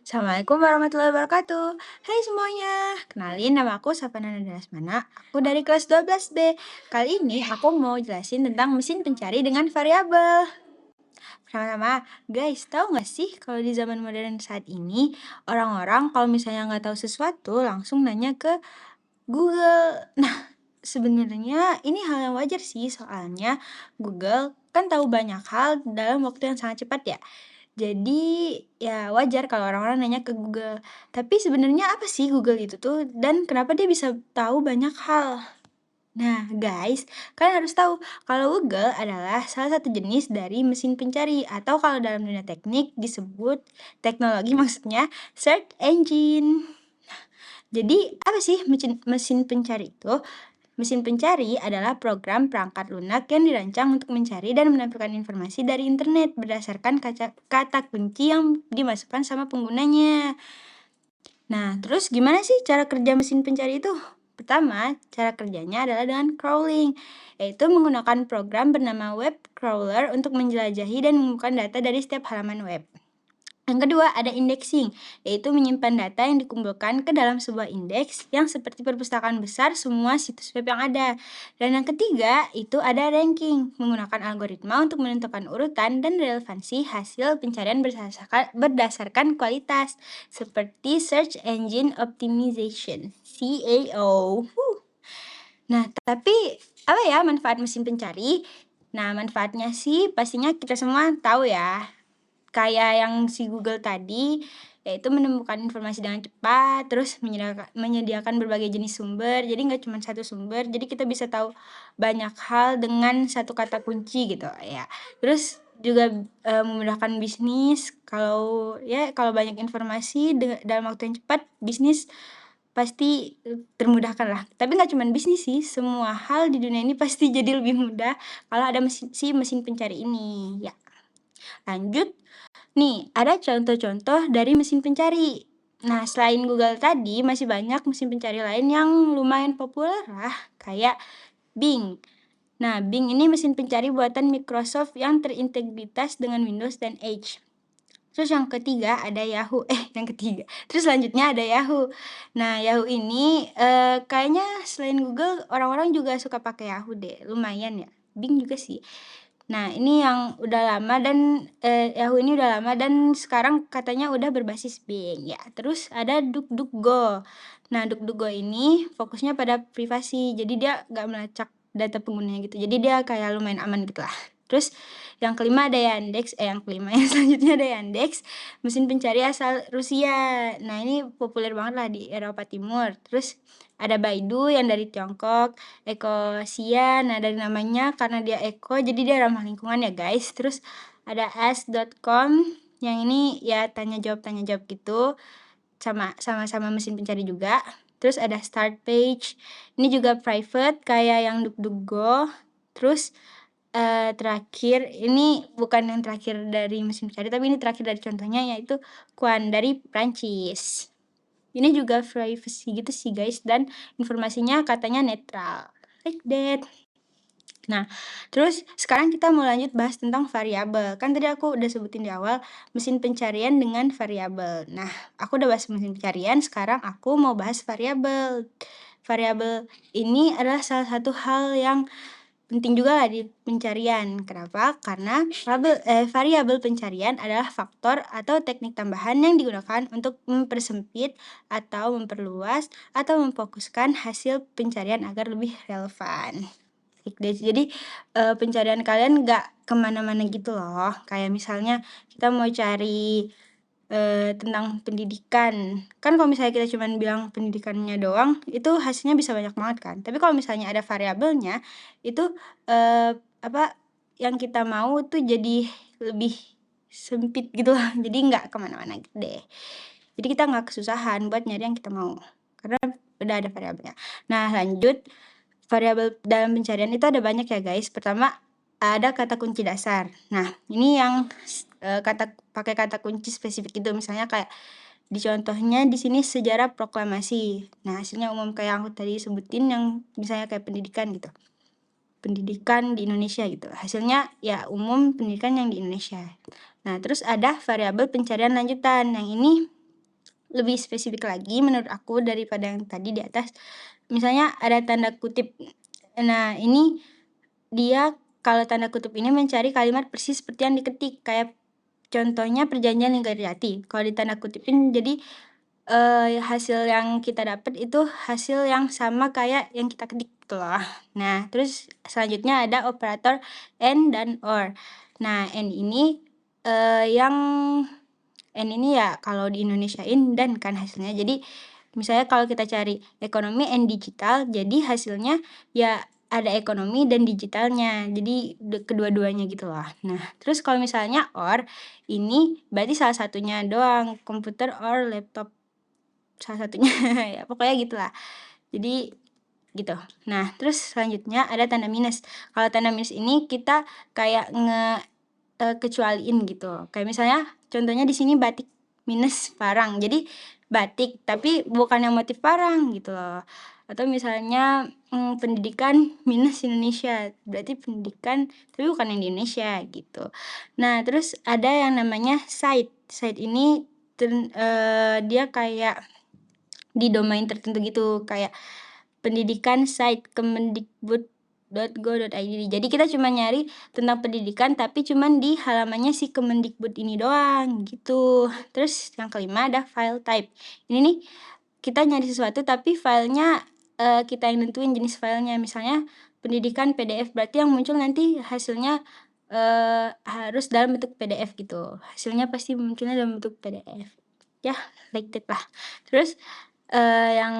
Assalamualaikum warahmatullahi wabarakatuh. Hai semuanya, kenalin nama aku Safana Dasmana. Aku dari kelas 12B. Kali ini aku mau jelasin tentang mesin pencari dengan variabel. Pertama-tama, guys, tahu nggak sih kalau di zaman modern saat ini, orang-orang kalau misalnya nggak tahu sesuatu langsung nanya ke Google. Nah, sebenarnya ini hal yang wajar sih, soalnya Google kan tahu banyak hal dalam waktu yang sangat cepat ya. Jadi ya wajar kalau orang-orang nanya ke Google. Tapi sebenarnya apa sih Google itu tuh dan kenapa dia bisa tahu banyak hal? Nah, guys, kalian harus tahu kalau Google adalah salah satu jenis dari mesin pencari atau kalau dalam dunia teknik disebut teknologi maksudnya search engine. Jadi, apa sih mesin pencari itu? Mesin pencari adalah program perangkat lunak yang dirancang untuk mencari dan menampilkan informasi dari internet berdasarkan kata kunci yang dimasukkan sama penggunanya. Nah, terus gimana sih cara kerja mesin pencari itu? Pertama, cara kerjanya adalah dengan crawling, yaitu menggunakan program bernama web crawler untuk menjelajahi dan menemukan data dari setiap halaman web. Yang kedua, ada indexing, yaitu menyimpan data yang dikumpulkan ke dalam sebuah indeks yang seperti perpustakaan besar semua situs web yang ada. Dan yang ketiga, itu ada ranking, menggunakan algoritma untuk menentukan urutan dan relevansi hasil pencarian berdasarkan kualitas, seperti Search Engine Optimization, SEO. Nah, tapi apa ya manfaat mesin pencari? Nah, manfaatnya sih pastinya kita semua tahu ya. Kayak yang si Google tadi, yaitu menemukan informasi dengan cepat, terus menyediakan berbagai jenis sumber, jadi nggak cuma satu sumber, jadi kita bisa tahu banyak hal dengan satu kata kunci gitu ya. Terus juga memudahkan bisnis, kalau banyak informasi dalam waktu yang cepat, bisnis pasti termudahkan lah. Tapi nggak cuma bisnis sih, semua hal di dunia ini pasti jadi lebih mudah kalau ada mesin pencari ini ya. Lanjut. Nih, ada contoh-contoh dari mesin pencari. Nah, selain Google tadi, masih banyak mesin pencari lain yang lumayan populer lah, kayak Bing. Nah, Bing ini mesin pencari buatan Microsoft yang terintegritas dengan Windows dan Edge. Terus yang ketiga ada Yahoo. Yang ketiga. Terus selanjutnya ada Yahoo. Nah, Yahoo ini kayaknya selain Google, orang-orang juga suka pakai Yahoo deh. Lumayan ya. Bing juga sih. Nah, ini yang udah lama dan Yahoo ini udah lama dan sekarang katanya udah berbasis Bing ya. Terus ada DuckDuckGo. Nah, DuckDuckGo ini fokusnya pada privasi. Jadi dia nggak melacak data penggunanya gitu. Jadi dia kayak lumayan aman gitu lah. Terus yang kelima ada Yandex, yang selanjutnya ada Yandex, mesin pencari asal Rusia. Nah, ini populer banget lah di Eropa Timur. Terus ada Baidu yang dari Tiongkok, Ecosia, nah dari namanya karena dia eco jadi dia ramah lingkungan ya guys. Terus ada ask.com yang ini ya tanya jawab gitu, sama mesin pencari juga. Terus ada start page, ini juga private kayak yang DuckDuckGo. Terus terakhir ini bukan yang terakhir dari mesin pencari, tapi ini terakhir dari contohnya, yaitu Quan dari Prancis. Ini juga privacy gitu sih guys, dan informasinya katanya netral, like that. Nah, terus sekarang kita mau lanjut bahas tentang variabel. Kan tadi aku udah sebutin di awal mesin pencarian dengan variabel. Nah, aku udah bahas mesin pencarian, sekarang aku mau bahas variabel. Variabel ini adalah salah satu hal yang penting juga lah di pencarian. Kenapa? Karena variabel pencarian adalah faktor atau teknik tambahan yang digunakan untuk mempersempit atau memperluas atau memfokuskan hasil pencarian agar lebih relevan. Jadi pencarian kalian nggak kemana-mana gitu loh. Kayak misalnya kita mau cari tentang pendidikan. Kan kalau misalnya kita cuma bilang pendidikannya doang, itu hasilnya bisa banyak banget kan. Tapi kalau misalnya ada variabelnya, itu apa yang kita mau tuh jadi lebih sempit gitu lah. Jadi nggak kemana-mana gitu deh. Jadi kita nggak kesusahan buat nyari yang kita mau. Karena udah ada variabelnya. Nah, lanjut. Variabel dalam pencarian itu ada banyak ya guys. Pertama, ada kata kunci dasar. Nah, ini yang pakai kata kunci spesifik itu, misalnya kayak di contohnya di sini sejarah proklamasi. Nah, hasilnya umum kayak yang aku tadi sebutin, yang misalnya kayak pendidikan gitu. Pendidikan di Indonesia gitu. Hasilnya ya umum pendidikan yang di Indonesia. Nah, terus ada variabel pencarian lanjutan. Yang ini lebih spesifik lagi menurut aku daripada yang tadi di atas. Misalnya ada tanda kutip. Nah, ini dia kalau tanda kutip ini mencari kalimat persis seperti yang diketik, kayak contohnya perjanjian Linggarjati. Kalau ditanda kutipin jadi hasil yang kita dapat itu hasil yang sama kayak yang kita ketik gitu loh. Nah, terus selanjutnya ada operator and dan or. Nah, yang N ini ya kalau di Indonesiain dan kan hasilnya. Jadi misalnya kalau kita cari ekonomi and digital, jadi hasilnya ya ada ekonomi dan digitalnya. Jadi kedua-duanya gitu loh. Nah, terus kalau misalnya or, ini berarti salah satunya doang, komputer or laptop. Salah satunya ya pokoknya gitulah. Jadi gitu. Nah, terus selanjutnya ada tanda minus. Kalau tanda minus ini kita kayak kecualiin gitu. Kayak misalnya contohnya di sini batik minus parang. Jadi batik tapi bukan yang motif parang gitu loh. Atau misalnya pendidikan minus Indonesia. Berarti pendidikan tapi bukan yang di Indonesia gitu. Nah, terus ada yang namanya site. Site ini dia kayak di domain tertentu gitu, kayak pendidikan site kemendikbud.go.id. Jadi kita cuma nyari tentang pendidikan tapi cuman di halamannya si Kemendikbud ini doang gitu. Terus yang kelima ada file type. Ini nih kita nyari sesuatu tapi filenya kita yang nentuin jenis filenya. Misalnya pendidikan PDF, berarti yang muncul nanti hasilnya harus dalam bentuk PDF gitu. Hasilnya pasti munculnya dalam bentuk PDF. Ya, like that lah. Terus yang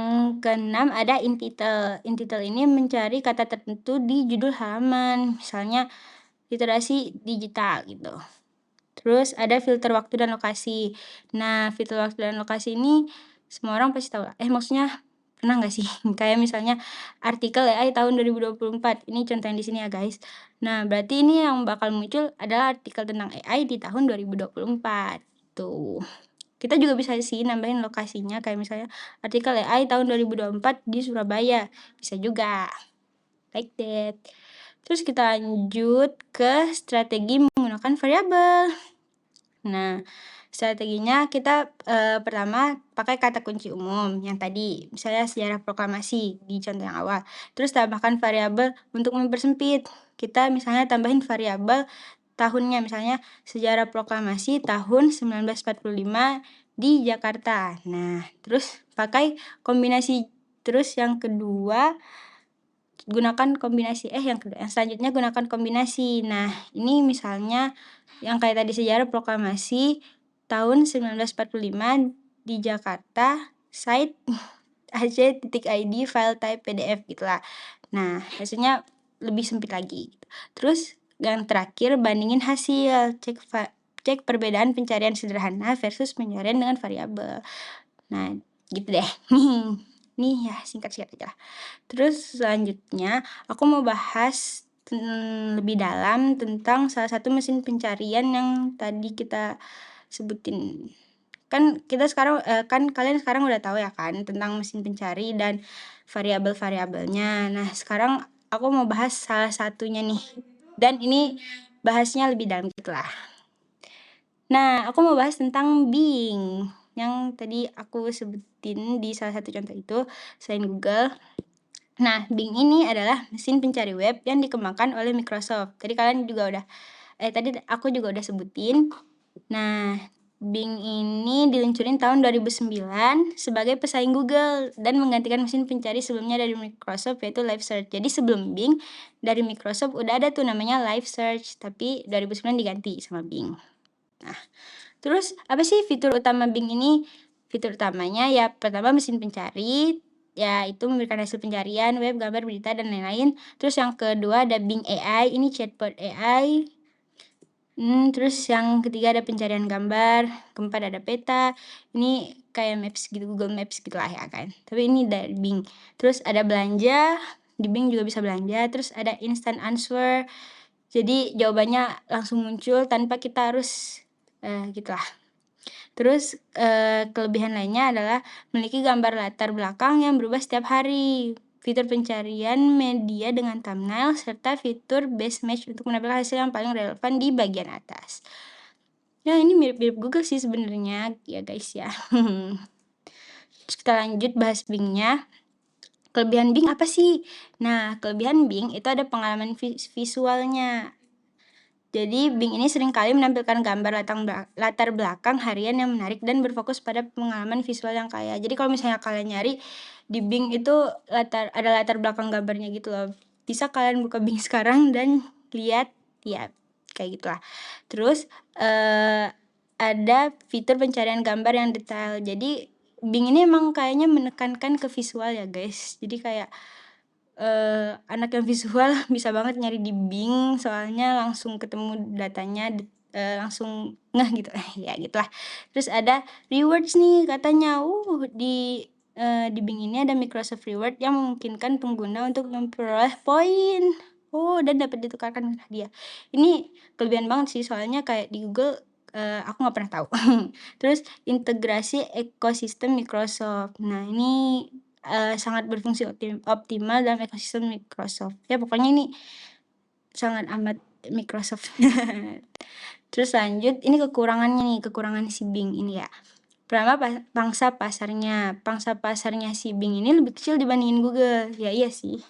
keenam ada in-title. In-title ini mencari kata tertentu di judul halaman, misalnya literasi digital gitu. Terus ada filter waktu dan lokasi. Nah, filter waktu dan lokasi ini semua orang pasti tahu lah. Maksudnya pernah nggak sih? Kayak misalnya artikel AI tahun 2024. Ini contoh yang di sini ya guys. Nah, berarti ini yang bakal muncul adalah artikel tentang AI di tahun 2024. Tuh. Kita juga bisa sih nambahin lokasinya, kayak misalnya artikel AI tahun 2024 di Surabaya. Bisa juga. Like that. Terus kita lanjut ke strategi menggunakan variabel. Nah, strateginya kita pertama pakai kata kunci umum yang tadi, misalnya sejarah proklamasi di contoh yang awal. Terus tambahkan variabel untuk mempersempit. Kita misalnya tambahin variabel tahunnya, misalnya sejarah proklamasi tahun 1945 di Jakarta. Nah, terus pakai kombinasi. Terus yang kedua gunakan kombinasi. Yang selanjutnya gunakan kombinasi. Nah, ini misalnya yang kayak tadi sejarah proklamasi tahun 1945 di Jakarta, site ac.id, file type PDF gitulah. Nah, hasilnya lebih sempit lagi. Terus yang terakhir bandingin hasil, cek perbedaan pencarian sederhana versus pencarian dengan variabel. Nah, gitu deh. Nih ya singkat-singkat aja lah. Terus selanjutnya aku mau bahas lebih dalam tentang salah satu mesin pencarian yang tadi kita sebutin. Kan kita sekarang kan kalian sekarang udah tahu ya kan tentang mesin pencari dan variabel-variabelnya. Nah, sekarang aku mau bahas salah satunya nih. Dan ini bahasnya lebih dalam gitu lah. Nah, aku mau bahas tentang Bing yang tadi aku sebutin di salah satu contoh itu selain Google. Nah, Bing ini adalah mesin pencari web yang dikembangkan oleh Microsoft. Tadi kalian juga udah tadi aku juga udah sebutin. Nah, Bing ini diluncurin tahun 2009 sebagai pesaing Google dan menggantikan mesin pencari sebelumnya dari Microsoft yaitu Live Search. Jadi sebelum Bing dari Microsoft udah ada tuh namanya Live Search, tapi 2009 diganti sama Bing. Nah, terus apa sih fitur utama Bing ini? Fitur utamanya ya pertama mesin pencari, ya itu memberikan hasil pencarian web, gambar, berita, dan lain-lain. Terus yang kedua ada Bing AI, ini chatbot AI. Terus yang ketiga ada pencarian gambar, keempat ada peta, ini kayak Maps gitu, Google Maps gitu lah ya kan. Tapi ini dari Bing. Terus ada belanja, di Bing juga bisa belanja. Terus ada instant answer, jadi jawabannya langsung muncul tanpa kita harus gitu lah. Terus kelebihan lainnya adalah memiliki gambar latar belakang yang berubah setiap hari, fitur pencarian media dengan thumbnail, serta fitur best match untuk menampilkan hasil yang paling relevan di bagian atas. Ya, ini mirip-mirip Google sih sebenarnya ya guys ya. Terus kita lanjut bahas Bing-nya. Kelebihan Bing apa sih? Nah, kelebihan Bing itu ada pengalaman visualnya. Jadi Bing ini seringkali menampilkan gambar latar belakang harian yang menarik dan berfokus pada pengalaman visual yang kaya. Jadi kalau misalnya kalian nyari di Bing itu ada latar belakang gambarnya gitu loh. Bisa kalian buka Bing sekarang dan lihat ya kayak gitulah. Terus ada fitur pencarian gambar yang detail. Jadi Bing ini emang kayaknya menekankan ke visual ya guys. Jadi kayak anak yang visual bisa banget nyari di Bing, soalnya langsung ketemu datanya, langsung ngeh gitu, ya gitulah. Terus ada rewards nih katanya, di Bing ini ada Microsoft Reward yang memungkinkan pengguna untuk memperoleh poin. Dan dapat ditukarkan dengan hadiah. Ini kelebihan banget sih, soalnya kayak di Google, aku nggak pernah tahu. Terus integrasi ekosistem Microsoft. Nah ini sangat berfungsi optimal dalam ekosistem Microsoft. Ya pokoknya ini sangat amat Microsoft. Terus lanjut, ini kekurangannya nih, kekurangan si Bing ini ya. Pertama pangsa pasarnya si Bing ini lebih kecil dibandingin Google. Ya iya sih.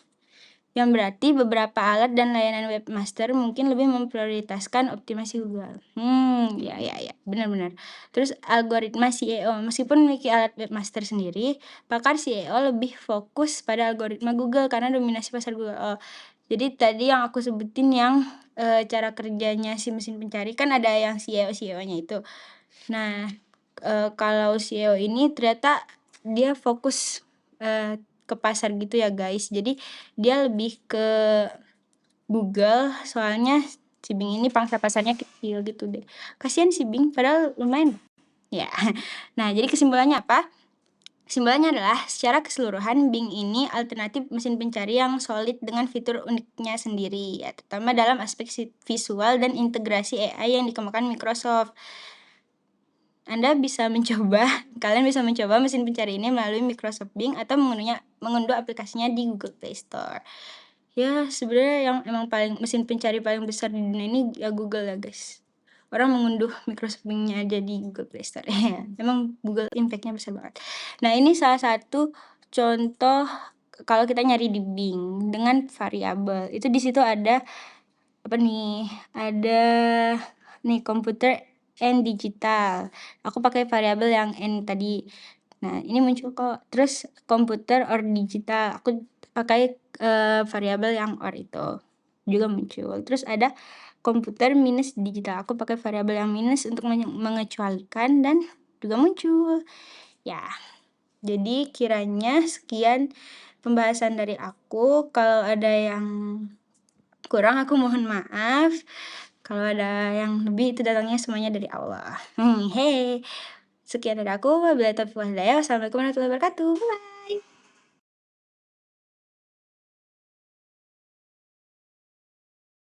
Yang berarti beberapa alat dan layanan webmaster mungkin lebih memprioritaskan optimasi Google. Ya, benar-benar. Terus algoritma SEO, meskipun memiliki alat webmaster sendiri, pakar SEO lebih fokus pada algoritma Google karena dominasi pasar Google. Jadi tadi yang aku sebutin yang cara kerjanya si mesin pencari kan ada yang SEO-nya itu. Nah, kalau SEO ini ternyata dia fokus ke pasar gitu ya guys. Jadi dia lebih ke Google, soalnya si Bing ini pangsa pasarnya kecil gitu deh. Kasihan si Bing, padahal lumayan. Ya. Nah, jadi kesimpulannya apa? Kesimpulannya adalah secara keseluruhan Bing ini alternatif mesin pencari yang solid dengan fitur uniknya sendiri, ya, terutama dalam aspek visual dan integrasi AI yang dikembangkan Microsoft. Kalian bisa mencoba mesin pencari ini melalui Microsoft Bing atau mengunduh aplikasinya di Google Play Store. Ya, sebenarnya yang emang mesin pencari paling besar di dunia ini ya Google ya guys. Orang mengunduh Microsoft Bing-nya aja di Google Play Store. Emang Google impact-nya besar banget. Nah, ini salah satu contoh kalau kita nyari di Bing dengan variabel. Itu di situ ada apa nih? Ada nih komputer and digital. Aku pakai variabel yang n tadi. Nah, ini muncul kok. Terus komputer or digital. Aku pakai variabel yang or itu juga muncul. Terus ada komputer minus digital. Aku pakai variabel yang minus untuk mengecualikan dan juga muncul. Ya. Jadi kiranya sekian pembahasan dari aku. Kalau ada yang kurang aku mohon maaf. Kalau ada yang lebih itu datangnya semuanya dari Allah. Sekian dari aku. Wabillahi taufiq wal hidayah. Wassalamualaikum warahmatullahi wabarakatuh. Bye.